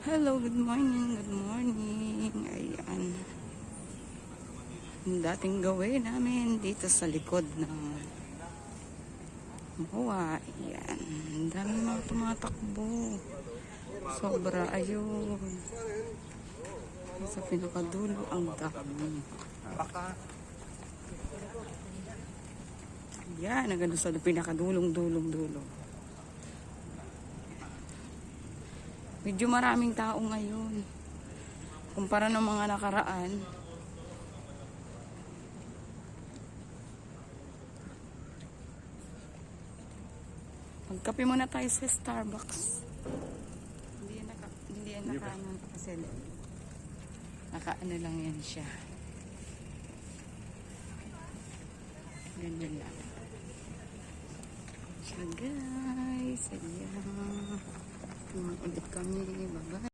Hello, good morning, good morning. Ayan. Ang dating gawin namin dito sa likod ng MOA. Ayan. Ang dami mga tumatakbo. Sobra, ayun. Sa pinakadulo ang dami. Ayan, nagano sa pinakadulong-dulong-dulo. Medyo maraming tao ngayon. Kumpara ng mga nakaraan. Magkape muna tayo sa Starbucks. Hindi yan naka-ano kasi naka-ano lang yan siya. Ganyan lang. So guys, ayan. Ulit kami. Bye-bye.